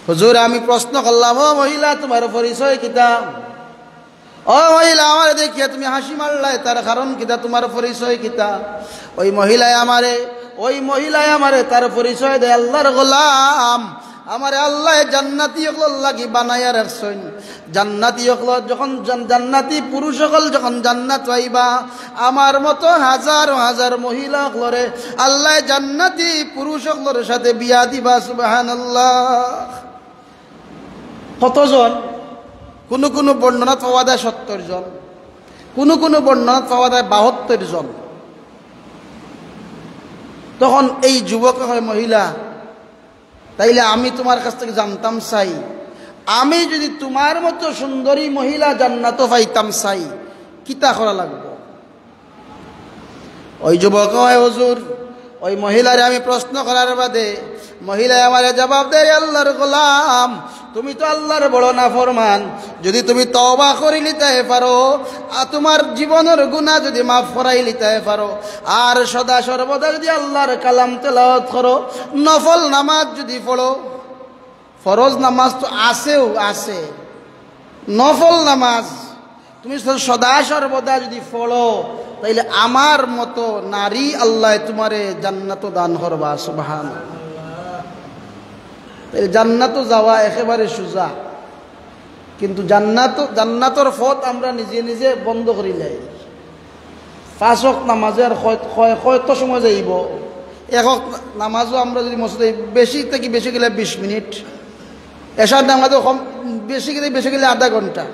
হুজুর, আমি প্রশ্ন করলাম, ও মহিলা, তোমার পরিচয় কিতা? ও মহিলা, আমার দেখিয়া তুমি হাসি মারলাই, তার কারণ কিতা, তোমার পরিচয় কিতা? ওই মহিলায় আমারে তার পরিচয় দেয়, আল্লাহর গোলাম, আমারে আল্লাহ জান্নাতি হকল লাগি বানাইয়া রাখছেন। জান্নাতি হকল যখন জান্নাতি পুরুষ হকল যখন জান্নাত পাইবা, আমার মতো হাজার হাজার মহিলা হকলরে আল্লাহ জান্নাতি পুরুষ হকলর সাথে বিয়া দিবা। সুবহানাল্লাহ। কতজন? কোন কোন বর্ণনা পাওয়া যায় 70 জন, কোন কোন বর্ণনা পাওয়া যায় 72 জন। তখন এই যুবক হয় মহিলা, তাইলে আমি তোমার কাছ থেকে জানতাম চাই, আমি যদি তোমার মতো সুন্দরী মহিলা জান্নাত পাইতাম চাই, কিতা করা লাগবে? ওই যুবক হয়, হুজুর, ওই মহিলারে আমি প্রশ্ন করার বাদে মহিলা আমারে জবাব দেয়, আল্লাহর গোলাম, তুমি তো আল্লাহর বড় নাফরমান, যদি তুমি তওবা করে নিতে পারো, আর তোমার জীবনের গুনাহ যদি মাফ করাই নিতে পারো, আর সদা সর্বদা যদি আল্লাহর কালাম তেলাওয়াত করো, নফল নামাজ যদি পড়ো, ফরজ নামাজ তো আছে, নফল নামাজ তুমি সদা সর্বদা যদি পড়ো, তাইলে আমার মতো নারী আল্লাহ তোমারে জান্নাত দান করবা। সুবহানাল্লাহ। তাইলে জান্নাত যাওয়া একেবারে সোজা, কিন্তু জান্নাতর পথ আমরা নিজে নিজে বন্ধ করি লাই। 5 ওয়াক্ত নামাজে আর কত সময় যাইব? 1 ওয়াক্ত নামাজও আমরা যদি মসজিদে বেশি থেকে বেশি গেলে 20 মিনিট, এশার নামাজও কম বেশি গেলে আধা ঘন্টা,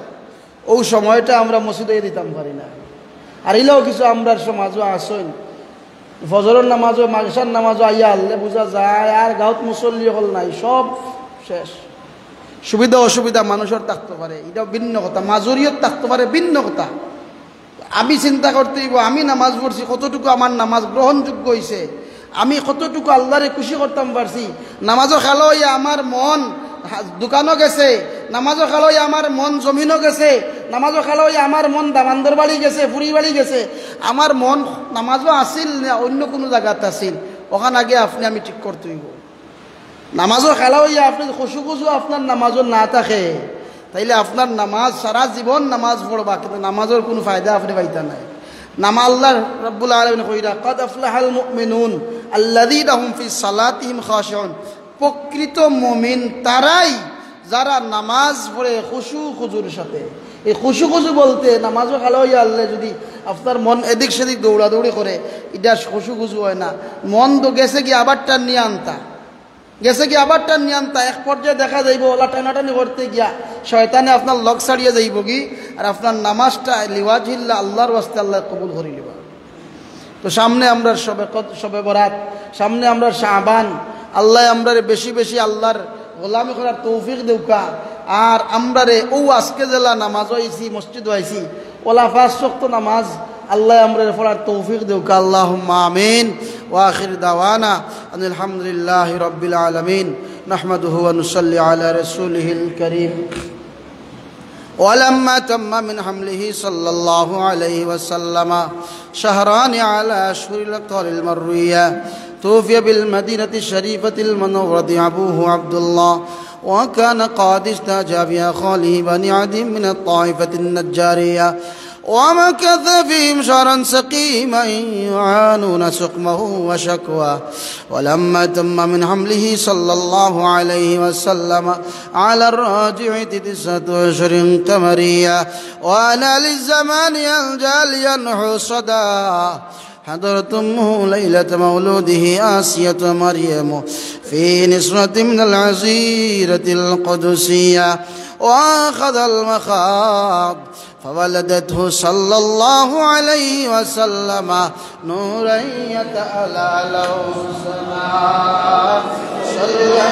ওই সময়টা আমরা মসজিদে দিতাম পারি না। আর এলেও কিছু আমরা সমাজও আসেন, ফজরের নামাজও মাগরিবের নামাজও আইয়া আনলে বোঝা যায় আর গাঁত মুসল্লি হল নাই, সব শেষ। সুবিধা অসুবিধা মানুষের থাকতে পারে, এটা ভিন্ন কথা, মাজুরিয়ত থাকতে পারে, ভিন্ন কথা। আমি চিন্তা করতে হইব, আমি নামাজ পড়ছি, কতটুকু আমার নামাজ গ্রহণযোগ্য হয়েছে, আমি কতটুকু আল্লাহরে খুশি করতাম পারছি। নামাজও খেলো হইয়া আমার মন দোকানও গেছে, নামাজও খেলো হইয়া আমার মন জমিনও গেছে, নামাজও খেলো হইয়া আমার মন দামান্দর বাড়ি গেছে, ফুরি বাড়ি গেছে, আমার মন নামাজও আসিল না অন্য কোনো জায়গাতে আসিল, ওখানে আগে আমি ঠিক করতে হইব। নামাজও খেলা হইয়া আপনি খুশু আপনার নামাজও না থাকে, তাইলে আপনার নামাজ সারা জীবন নামাজ পড়বা, কিন্তু নামাজের কোনো ফায়দা আপনি পাইতা নাই। নামা আল্লাহ রাব্বুল আলামিন কইরা ক্বাদ আফলাহাল মুমিনুন আল্লাযীনা হুম ফি সালাতিহিম খাশিউন। প্রকৃত মুমিন তারাই যারা নামাজ পড়ে খুশু খুজুর সাথে। এই খুশু খুজু বলতে নামাজও ভালো হইয়া আল্লাহ যদি আপনার মন এদিক সেদিক দৌড়াদৌড়ি করে, এটা খুশু খুজু হয় না। মন তো গেছে কি আবার টান নিয়ে আনতা, গেছে কি আবার টান নিয়ে আনতা। এক পর্যায়ে দেখা যাইব ওলা টানাটানি করতে গিয়া শয়তানে আপনার লগ ছাড়িয়ে যাইব কি, আর আপনার নামাজটা লিওয়াজিল্লা আল্লাহর ওয়াস্তে আল্লাহ কবুল করি লিবা। তো সামনে আমরা সবে বরাত, সামনে আমরা শাবান, আল্লাহ আমরা বেশি বেশি আল্লাহর গোলামি করার তৌফিক দেউকা। আর আমরা রে ও আজকে জেলা নামাজ হয়েছি, মসজিদ হয়েছি, ওলা 5 ওয়াক্ত নামাজ আল্লাহ আমরা পড়ার তৌফিক দেউকা। আল্লাহুম্মা আমিন। ওয়া আখির দাওয়ানা আনিল হামদুলিল্লাহি রাব্বিল আলামিন। নাহমাদুহু ওয়া নুসাল্লি আলা রাসূলিহিল কারীম। ولما تم من حمله صلى الله عليه وسلم شهران على أشهر الأقطار المروية توفي بالمدينة الشريفة المنورة أبوه عبد الله، وكان قد استجاب خاله بني عدي من الطائفة النجارية، ومكث فيهم شهرا سقيما يعانون سقمه وشكواه. ولما تم من حمله صلى الله عليه وسلم على الراجع 9 أشهر قمرية، وأنا للزمان الجالي حصدا حضرتمه ليلة مولوده آسية مريم في نسوة من العزيرة القدسية، وأخذ المخاض فولدته صلى الله عليه وسلم نورا يتألى له السماء. صلى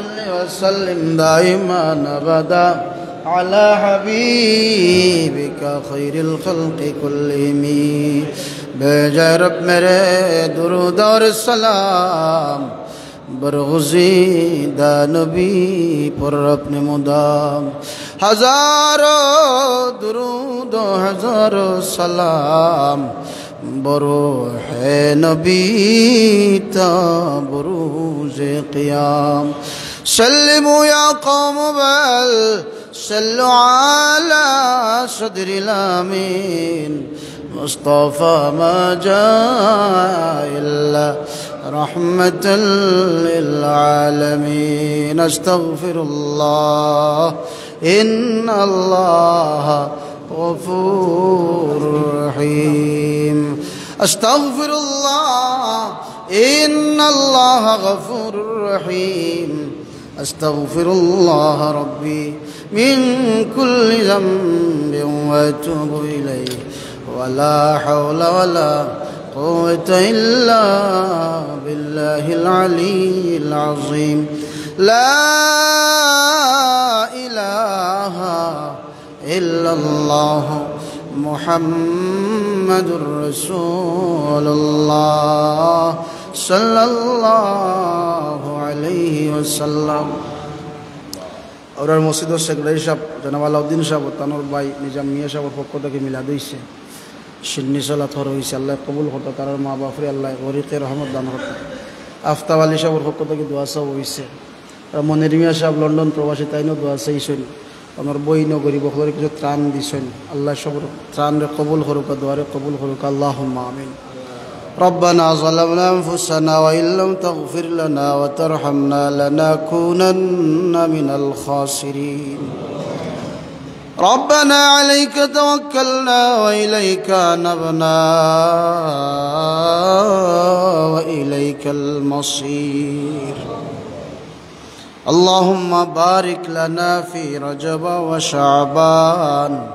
صل وسلم دائما أبدا على حبيبك خير الخلق كلهم بجا رب میرے درود اور سلام برگزیدہ نبی پر اپنے مدام ہزاروں درود و ہزاروں سلام بروح نبی تا بروز قیام سلموا یا قوم بل صلوا على صدر الامین مصطفى ما جاء إلا رحمة للعالمين استغفر الله إن الله غفور رحيم استغفر الله إن الله غفور رحيم استغفر الله ربي من كل ذنب وأتوب إليه ولا حول ولا قوة إلا بالله العلي العظيم لا إله إلا الله محمد رسول الله صلى الله عليه وسلم और मस्जिद सेक्रेटरी साहब जनाब अलाउद्दीन साहब तानोर भाई निजाम मियाँ साहब पक्ष থেকে মিলাদ হইছে शिन्नी सलात हर হইছে আল্লাহ কবুল করতে তার মা বাপরে আল্লাহ গরিকে রহমত দান করতে আফতাব আলী সাহেবের পক্ষ থেকে দোয়া চাও হইছে আর মনির মিয়া সাহেব লন্ডন প্রবাসী তাইনও দোয়া চাইছেন আমার বইনও গরিব হরে কিছু ত্রাণ দিছেন আল্লাহ সবর ত্রাণরে কবুল করুক দোয়ারে কবুল করুক আল্লাহুম্মা আমিন ربنا ظلمنا أنفسنا وإن لم تغفر لنا وترحمنا لنكونن من الخاسرين ربنا عليك توكلنا وإليك أنبنا وإليك المصير اللهم بارك لنا في رجب وشعبان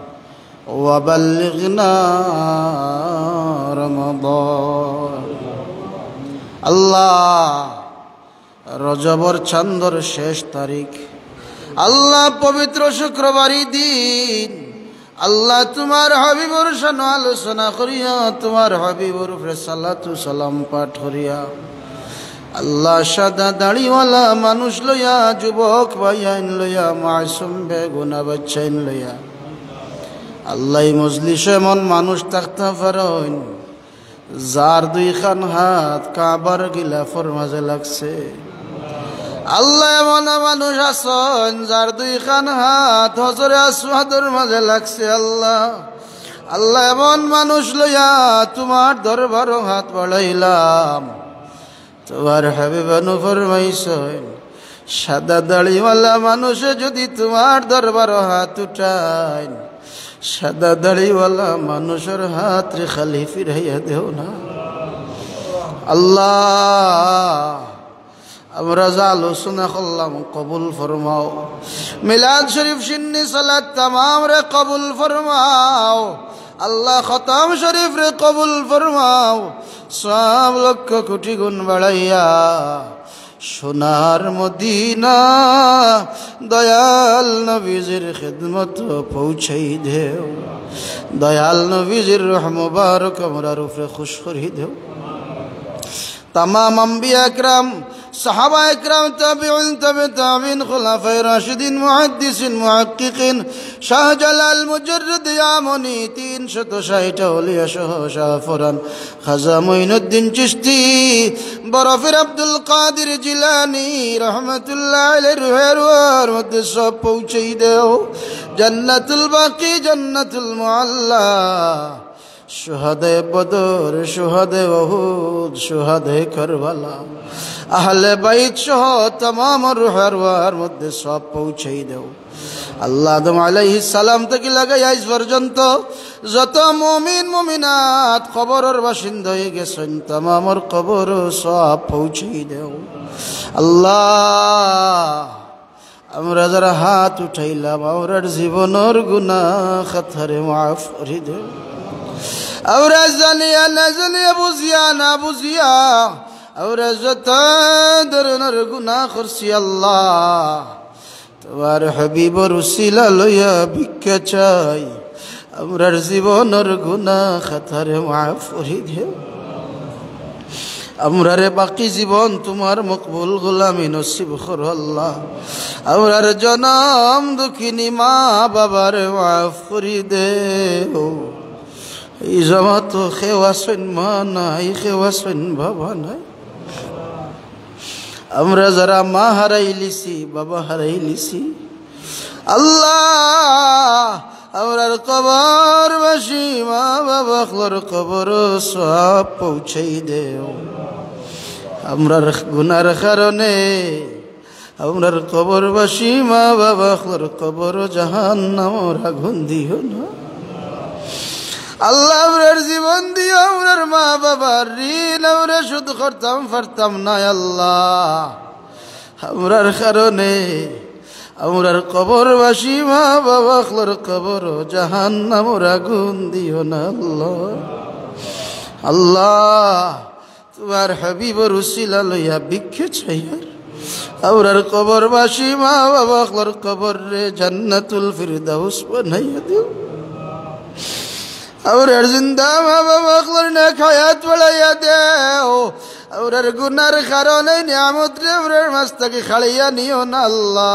وبلغنا رمضان আল্লাহ রজবর চাঁদর শেষ তারিখ আল্লাহ পবিত্র শুক্রবারই দিন আল্লাহ তোমার হাবিবর শান আলোচনা করিয়া তোমার হাবিবর উপরে সালাতু সালাম পাঠ করিয়া আল্লাহ সাদা দাড়িওয়ালা মানুষ লইয়া যুবক ভাইয়াইন লইয়া মাসুম বেগুনা বাচ্চাইন লইয়া আল্লাহ মজলিসে এমন মানুষ থাকতে পারেন যার দুই খান হাত কাবার গিলাফর মাঝে লাগছে আল্লাহ এমন মানুষ আছেন যার দুই খান হাত হজরে আসওয়াদের মাঝে লাগছে আল্লাহ আল্লাহ এমন মানুষ লইয়া তোমার দরবার হাত বাড়াইলাম তোমার হাবিবানু ফরমাইছেন সাদা দাড়িওয়ালা মানুষে যদি তোমার দরবার হাত উঠায় সাদা দাড়িওয়ালা মানুষের হাত রে খালি ফিরাইয়া দেও না আল্লাহ আমরা যা আলোচনা করলাম কবুল ফরমাও মিলাদ শরীফ সিন্নি সালাত তামাম রে কবুল ফরমাও আল্লাহ খতম শরীফ রে কবুল ফরমাও সব লক্ষ কোটি গুণ বাড়াইয়া সোনার মদিনা দয়াল নবীজির খিদমত পৌঁছাই দেও দয়াল নবীজির রহ মুবারক আমরার উপরে খুশ করি দেও तमाम अंबिया इकराम सहाबा इकराम ताबिउन तबे ताबिन खुलाफाए राशिदीन मुहद्दिसिन मुहक्किकिन शाहजालाल मुजर्रिद यामुनी 360 औलिया सह शाहफरान खाजा मुइनुद्दीन चिश्ती बरफिर अब्दुल कादिर जिलानी रहमतुल्लाह अलैहि रुहेर मध्य सब पहुँचाई देओ जन्नतुल बाकी जन्नतुल मुअल्ला शुहदे बदर शुहदे उहुद शुहदे करबला आहले बैत सह तमाम रूहेर मध्य सब पहुँचाई देओ আল্লাহ আদম আলাইহিস সালাম থেকে লাগাই আজ পর্যন্ত যত মুমিন মুমিনাত কবরের বাসিন্দা হয়ে গেছেন तमामर কবর সব পৌঁছিয়ে দাও আল্লাহ আমরা যারা হাত উঠাইলাম আমরার জীবনের গুনাহ খাতারে মাফ করে দাও আমরা জানিয়া না জানিয়া বুঝিয়া না বুঝিয়া আমরা যত ধরনের গুনাহ করছি আল্লাহ তোমার হাবিবর উসিলা লইয়া ভিক্ষা চাই আমরার জীবনের গুনাহ খাতারে মাফ করে দিও আমরারে বাকি জীবন তোমার মকবুল গোলামি নসিব করো আল্লাহ আমরার জনম দুঃখিনী মা বাবার মাফ করে দেও এই জমাত খেওয়া সৈন মা নাই খেওয়া সৈন বাবা নাই আমরা যারা মা হারাইলিছি বাবা হারাইলিছি আল্লাহ আমরার কবরবাসী মা বাবার কবর সব পৌঁছাই দেও আমরার গুনার কারণে আমরার কবরবাসী মা বাবার কবর জাহান্নামের আগুন দিও না আল্লাহ আমরার জীবন দিও আমরার মা বাবার ঋণ আমরা শুধু করতাম পারতাম না আল্লাহ আমরার কারণে আমরার কবরবাসী মা বাবার কবর জাহান্নামের আগুন দিও না আল্লাহ আল্লাহ তোমার হাবিবর উসিলা লইয়া ভিক্ষা চাই আমরার কবরবাসী মা বাবার কবর রে জান্নাতুল ফিরদাউস বানাইয়া দিও আমরার জিন্দা মা বাবার নেক হায়াত বাড়াইয়া দেও আমরার গুনার কারণে নিয়ামত রে আমরার মাঝ থেকে খাড়াইয়া নিও না আল্লাহ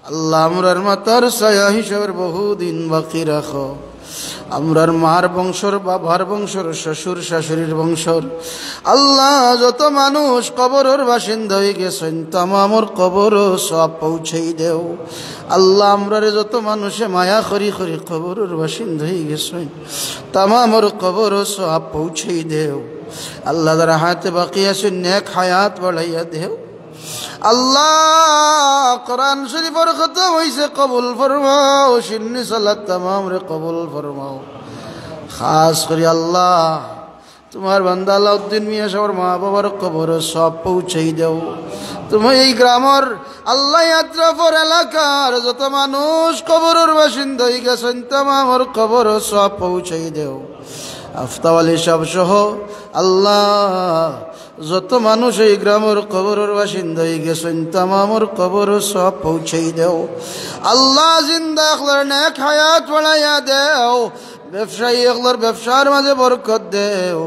আল্লাহ আমরার মাতার ছায়া হিসাবের বহুদিন বাকি রাখো আমরার মার বংশর বাবার বংশর শ্বশুর শাশুড়ির বংশর আল্লাহ যত মানুষ কবরের বাসিন্দা হয়ে গেছেন তামামর কবর সব পৌঁছেই দেও আল্লাহ আমরারে যত মানুষে মায়া করি করি কবরের বাসিন্দা হয়ে গেছেন তামামর কবর সব পৌঁছেই দেও আল্লাহ যারা হাতে বাকি আছেন নেক হায়াত বাড়াইয়া দেও আল্লাহ কোরআন শরীফের খতম হইছে কবুল ফরমাও সুন্নি সালাত তামাম রে কবুল ফরমাও খাস করে আল্লাহ তোমার বান্দা আলাউদ্দিন মিয়া সাহেবের মা বাবার কবর সব পৌঁছাই দাও তুমি এই গ্রামের আল্লাহ আত্রাফর এলাকার যত মানুষ কবরের বাসিন্দা হয়ে গেছেন তামামর কবর সব পৌঁছাই দাও আফতাব আলী সাহেব সহ আল্লাহ যত মানুষ এই গ্রামের কবরের বাসিন্দা হয়ে গেছেন তামামর কবর সব পৌঁছাই দেও আল্লাহ জিন্দা আখলার নেক হায়াত বাড়াইয়া দেও ব্যবসায়ী আখলার ব্যবসার মাঝে বরকত দেও